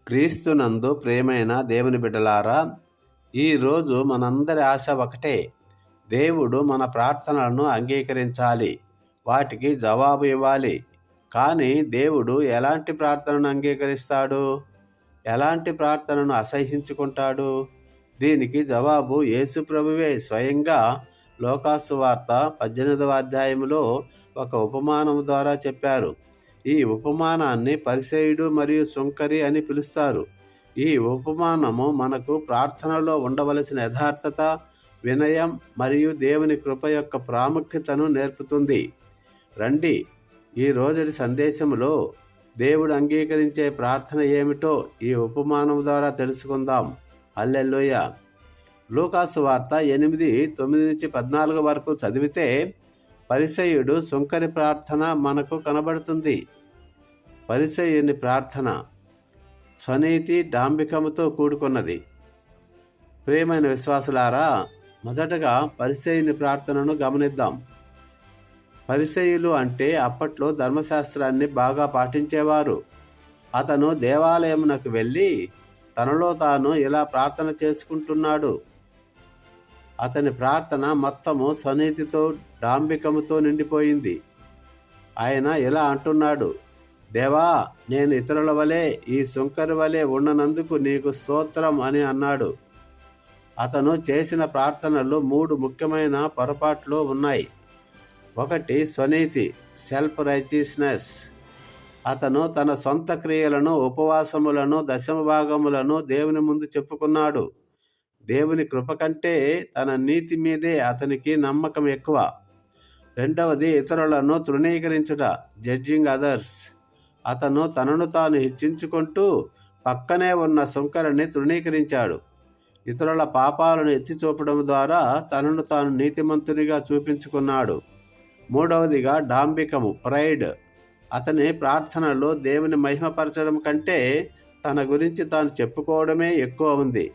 క్రీస్తునందు ప్రియమైన దేవుని బిడ్డలారా, ఈరోజు మనందరి ఆశ ఒకటే. దేవుడు మన ప్రార్థనలను అంగీకరించాలి, వాటికి జవాబు ఇవ్వాలి. కానీ దేవుడు ఎలాంటి ప్రార్థనను అంగీకరిస్తాడు, ఎలాంటి ప్రార్థనను అసహ్యించుకుంటాడు? దీనికి జవాబు యేసు ప్రభువే స్వయంగా లోకాసు వార్త 18వ అధ్యాయంలో ఒక ఉపమానం ద్వారా చెప్పారు. ఈ ఉపమానాన్ని పరిసయ్యుడు మరియు సుంకరి అని పిలుస్తారు. ఈ ఉపమానము మనకు ప్రార్థనలో ఉండవలసిన యథార్థత, వినయం మరియు దేవుని కృప యొక్క ప్రాముఖ్యతను నేర్పుతుంది. రండి, ఈ రోజుటి సందేశంలో దేవుడు అంగీకరించే ప్రార్థన ఏమిటో ఈ ఉపమానం ద్వారా తెలుసుకుందాం. హల్లెలూయా. లూకాసు వార్త 8:9-14 వరకు చదివితే పరిసయ్యుడు సుంకరి ప్రార్థన మనకు కనబడుతుంది. పరిసయ్యుని ప్రార్థన స్వనీతి, డాంబికముతో కూడుకున్నది. ప్రియమైన విశ్వాసులారా, మొదటగా పరిసయ్యుని ప్రార్థనను గమనిద్దాం. పరిసయ్యులు అంటే అప్పట్లో ధర్మశాస్త్రాన్ని బాగా పాటించేవారు. అతను దేవాలయమునకు వెళ్ళి తనలో తాను ఇలా ప్రార్థన చేసుకుంటున్నాడు. అతని ప్రార్థన మొత్తము స్వనీతితో, డాంబికముతో నిండిపోయింది. ఆయన ఇలా అంటున్నాడు: దేవా, నేను ఇతరుల వలె, ఈ సుంకరి వలె ఉన్ననందుకు నీకు స్తోత్రం అని అన్నాడు. అతను చేసిన ప్రార్థనలో 3 ముఖ్యమైన పొరపాట్లు ఉన్నాయి. ఒకటి స్వనీతి, సెల్ఫ్ రైచియస్నెస్. అతను తన సొంత క్రియలను, ఉపవాసములను, దశమ భాగములను దేవుని ముందు చెప్పుకున్నాడు. దేవుని కృప కంటే తన నీతి మీదే అతనికి నమ్మకం ఎక్కువ. రెండవది ఇతరులను తృణీకరించుట, జడ్జింగ్ అదర్స్. అతను తనను తాను హెచ్చించుకుంటూ పక్కనే ఉన్న సుంకరిని తృణీకరించాడు. ఇతరుల పాపాలను ఎత్తి చూపడం ద్వారా తనను తాను నీతిమంతునిగా చూపించుకున్నాడు. మూడవదిగా డాంబికము, ప్రైడ్. అతని ప్రార్థనలో దేవుని మహిమపరచడం కంటే తన గురించి తాను చెప్పుకోవడమే ఎక్కువ ఉంది.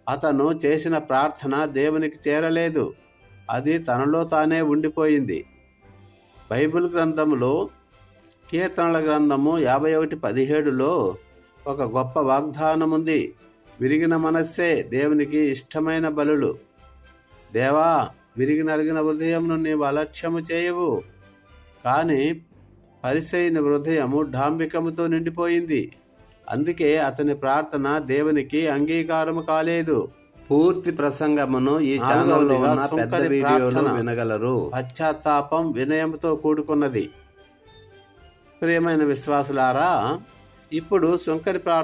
అతను చేసిన ప్రార్థన దేవునికి చేరలేదు, అది తనలో తానే ఉండిపోయింది. బైబిల్ గ్రంథంలో కీర్తనల గ్రంథము 51:17లో ఒక గొప్ప వాగ్దానం ఉంది. విరిగిన మనస్సే దేవునికి ఇష్టమైన బలులు. దేవా, విరిగి నలిగిన హృదయమును నీవు అలక్ష్యము చేయవు. కానీ పరిసయ్యుని హృదయము డాంబికముతో నిండిపోయింది. అందుకే అతని ప్రార్థన దేవునికి అంగీకారము కాలేదు. పూర్తి ప్రసంగమును ఈ ఛానల్లో ఉన్న పెద్ద వీడియోలో వినగలరు. పశ్చాత్తాపం వినయంతో కూడుకున్నది. ప్రియమైన విశ్వాసులారా, ఇప్పుడు సుంకరి ప్రార్థన